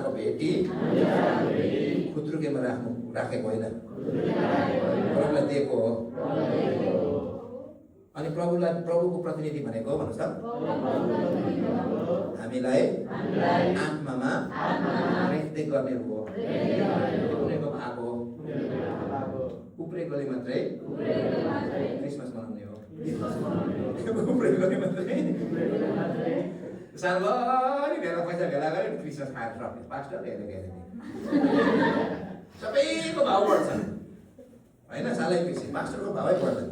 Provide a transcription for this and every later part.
पास्टरको भेटी खुत्रुकेमा राखेको होइन, प्रभुलाई दिएको हो। अनि प्रभुको प्रतिनिधि भनेको भन्नुहोस् त, हामीलाई आत्मामा रेखदेख गर्नेहरू हो। उब्रेकोमा आएको, उब्रेकोले मात्रै क्रिसमस मनाउने हो। उब्रेकोले मात्रै सालभरि पैसा भेला गरेर क्रिसमस खाएर सक्ने पास्टर हेरेको सबैको भाउ बढ्छ होइन, सालै पछि पास्टरको भावै बढ्दैन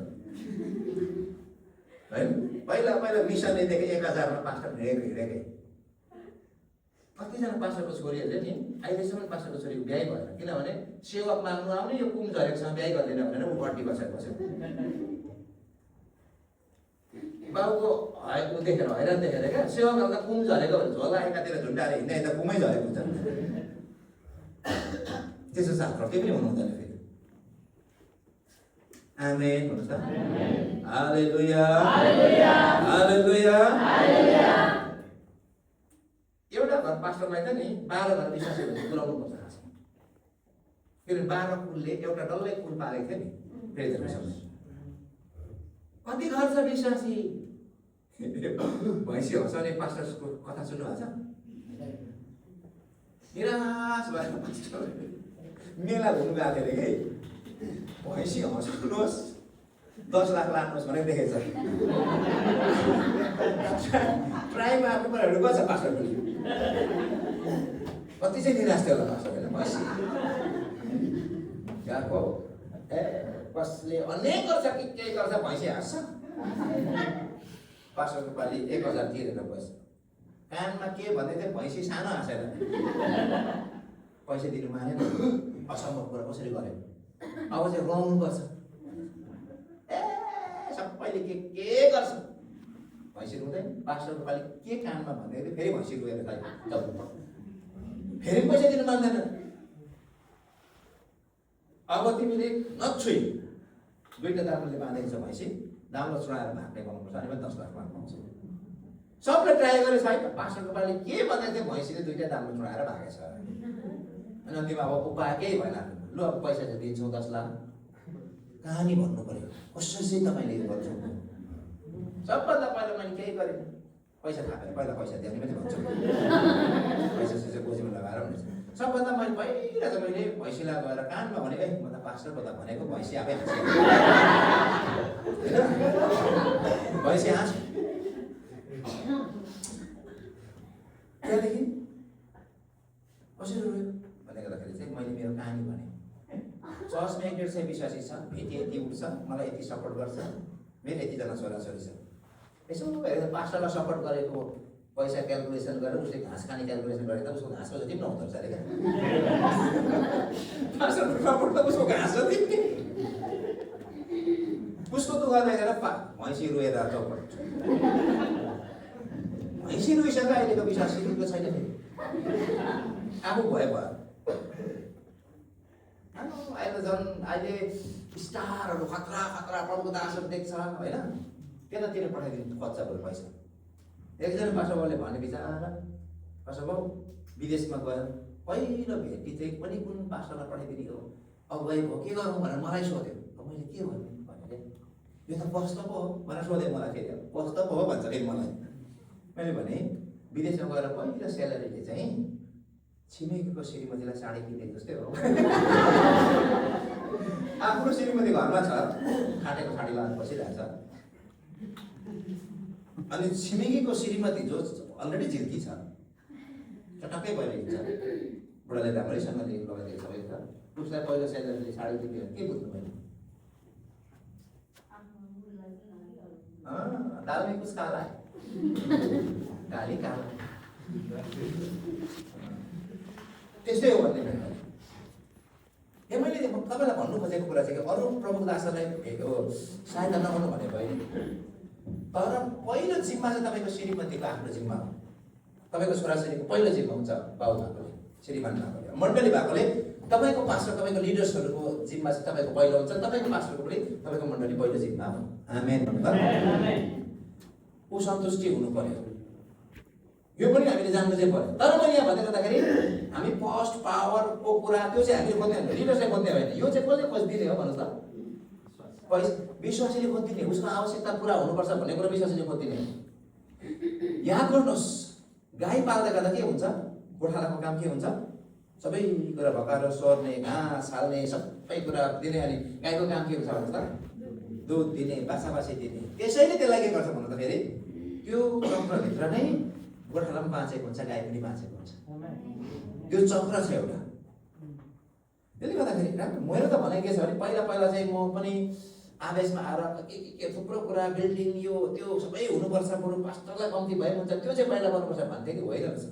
होइन। पहिला मिसनदेखि 1000 पास्टर हिँडेकै। कतिजना पास्टरको छोरीहरूले नि अहिलेसम्म पास्टरको छोरीको बिहे भएन, किनभने सेवक माग्नु आउने यो कुम झरेकोसँग बिहे गर्दैन भनेर ऊ बट्टी बसेको। बाबुको ऊ देखेर हैरान देखेर क्या, सेवकहरू त कुम झरेको झोला एकातिर झुन्डाएर हिँड्दा यता कुमै झरेको हुन्छ। त्यसो शास्त्र केही पनि हुनु हुँदैन फेरि। आमेन भन्नुहोस् त, हालेलुया हालेलुया। एउटा घर पास्टरलाई त नि 12 घर विश्वासीहरू पुऱ्याउनु पर्छ खासमा, किनभने 12 कुलले एउटा डल्लै कुल पालेको थियो नि। कति घर छ विश्वासी? भैँसी हँसाउने पास्टरको कथा सुन्नु भएको छ? निराश भएर पास्टर मेला घुम्नु गएको थियो अरे कि, भैँसी हँसाउनुहोस् 10 लाख लानुहोस् भनेर देखेछ। प्रायमा आफ्नो कुराहरू गर्छ पास्टरको। कति चाहिँ निराश थियो होला पास्टर होइन? भैँसी गएको कसले अनेक गर्छ कि केही गर्छ, भैँसी हाँस्छ। पास्टरको पालि 1000 तिरेर बस कानमा के भन्दै थियो, भैँसी सानो हाँसेर पैसा दिनु मानेन। असम्भव कुरा कसरी गर्यो? अब चाहिँ रुवाउनु पर्छ। सबैले के गर्छ, भैँसी रुँदैन। पास्टरको पालि के कानमा भन्दै थियो, फेरि भैँसी रुएर फेरि पैसा दिनु मान्दैन। अब तिमीले नछुई 2टा दामले बाँधेको छ भैँसी, दामलो चुडाएर भाग्ने बनाउनुपर्छ, अनि 10 लाख पाउँछ। सबले ट्राई गरे छैन। पास्टरको पालि के भन्दै थियो, भैँसीले 2टा दामलो चुडाएर भागेछ। अनि अन्तिममा अब उपाय केही भएन। लु अब पैसा चाहिँ दिन्छौँ 10 लाख। कहानी भन्नु पऱ्यो, कसरी तपाईँले यो गर्छु। सबभन्दा पहिला मैले केही गरेँ, पैसा थापेर पहिला पैसा दिने पनि भन्छु, पैसा गोजीमा लगाएर भनेको। सबभन्दा मैले पहिला त मैले भैँसीलाई गएर कानमा भनेको, म त पास्टरको त भनेको, भैँसी आफै हाँस्यो होइन। भैँसी हाँस्यो। त्यहाँदेखि कसरी रोयो भन्ने गर्दाखेरि चाहिँ मैले मेरो कहानी भने, चर्चमा 150 विश्वासी छ, भेटी यति उठ्छ, मलाई यति सपोर्ट गर्छ, मेरो यतिजना छोराछोरी छ। यसो हेरेर पास्टरलाई सपोर्ट गरेको पैसा क्यालकुलेसन गरेर उसले घाँस खाने क्यालकुलेसन गरेर त उसको घाँसको जति पनि नहुँदो रहेछ अरे क्या। पास्टरको सपोर्ट त उसको घाँस जति पनि। उसको दुःख देखेर भैँसी रोएर चौपट। भैँसी रोइसँग अहिलेको विश्वासी रुखको छैन नि, आफू भयो। अहिले झन् अहिले स्टारहरू खतरा प्रभुको दासहरू देख्छ होइन, त्यतातिर पठाइदिनु खोज्छ बरु पैसा। एकजना पास्टर बाबुले भने, बिचरा पास्टर बाबु विदेशमा गयो, पहिलो भेटी चाहिँ पनि कुन पास्टरलाई पठाइदिने हो, अगुवाई भयो, के गरौँ भनेर मलाई सोध्यो। अब मैले के भन्ने भनेर, यो त कस्तो पो हो भनेर सोधेँ मलाई। फेरि कस्तो पो हो भन्छ फेरि मलाई। मैले भने विदेशमा गएर पहिलो स्यालेरीले चाहिँ छिमेकीको श्रीमतीलाई साडी किनेको जस्तै हो। आफ्नो श्रीमती घरमा छ, खाटेको साडी लगाएर बसिरहेछ, अनि छिमेकीको श्रीमती जो अलरेडी झिल्की छ, चटक्कै भएर हिँड्छ, बुढाले राम्रैसँग लगाइदिएको सबै छ, उसलाई पहिलो स्यालेरीले साडी किन्यो। के बुझ्नु भयो? दाल में कुछ काला है, काली काला त्यस्तै हो भन्ने मेरो। यो मैले तपाईँलाई भन्नु खोजेको कुरा चाहिँ अरू प्रभुको दासहरूलाई सहायता नगर्नु भनेको होइन, तर पहिलो जिम्मा चाहिँ तपाईँको श्रीमतीको आफ्नो जिम्मा हो। तपाईँको छोराछोरीको पहिलो जिम्मा हुन्छ बाउ भएकोले, श्रीमान भएकोले, मण्डली भएकोले। तपाईँको पास्टर, तपाईँको लिडर्सहरूको जिम्मा चाहिँ तपाईँको पहिलो हुन्छ, तपाईँको पास्टरको पनि तपाईँको मण्डली पहिलो जिम्मा हो। आमेन भन्नु ऊ सन्तुष्टि हुनु पर्यो, यो पनि हामीले जान्नु चाहिँ पर्यो। तर मैले यहाँ भन्दै गर्दाखेरि हामी अर्को कुरा त्यो चाहिँ हामीले खोज्ने होइन, लिडर्सले खोज्ने होइन। यो चाहिँ कसले खोजिदिने हो भन्नुहोस् त? विश्वासीले खोजिदिने, उसको आवश्यकता पुरा हुनुपर्छ भन्ने कुरा विश्वासीले खोजिदिने। याद गर्नुहोस्, गाई पाल्दा गर्दा के हुन्छ? गोठालाको काम के हुन्छ? सबै कुरा भकाएर सोर्ने, घाँस हाल्ने, सबै कुरा दिने। अनि गाईको काम के हुन्छ भन्नुहोस् त? दुध दिने, बाछाबाछी दिने। त्यसैले त्यसलाई के गर्छ भन्नु त फेरि? त्यो चक्रभित्र नै गोठाला पनि बाँचेको हुन्छ, गाई पनि बाँचेको हुन्छ। त्यो चक्र छ एउटा। त्यसले गर्दाखेरि मेरो त भनाइ के छ भने पहिला पहिला चाहिँ म पनि आवेशमा आएर के थुप्रो कुरा बिल्डिङ यो त्यो सबै हुनुपर्छ, बरु पास्टरलाई कम्ती भए हुन्छ, त्यो चाहिँ पहिला गर्नुपर्छ भन्थे कि होइन रहेछ।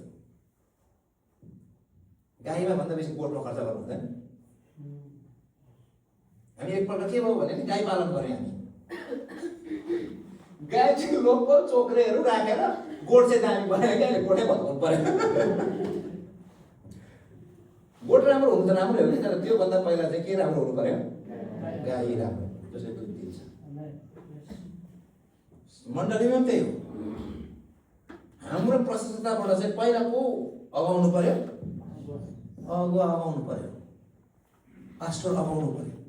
गाईमा भन्दा बेसी गोठमा खर्च गर्नु हुँदैन। हामी एकपल्ट के भयो भने नि गाई पालन गऱ्यौँ हामी। गाई चाहिँ लोकल चोक्रेहरू राखेर गोठ चाहिँ दामी बनायो कि अहिले गोठै भत्काउनु पऱ्यो। गोठ राम्रो हुनु त राम्रै हो कि, तर त्योभन्दा पहिला चाहिँ के राम्रो हुनु पर्यो? गाई राम्रो, जसले दुध दिन्छ। मण्डलीमा पनि त्यही हो। हाम्रो प्रशस्तताबाट चाहिँ पहिला को अगाउनु पर्यो? अगुवा अगाउनु पर्यो, पास्टर अगाउनु पर्यो।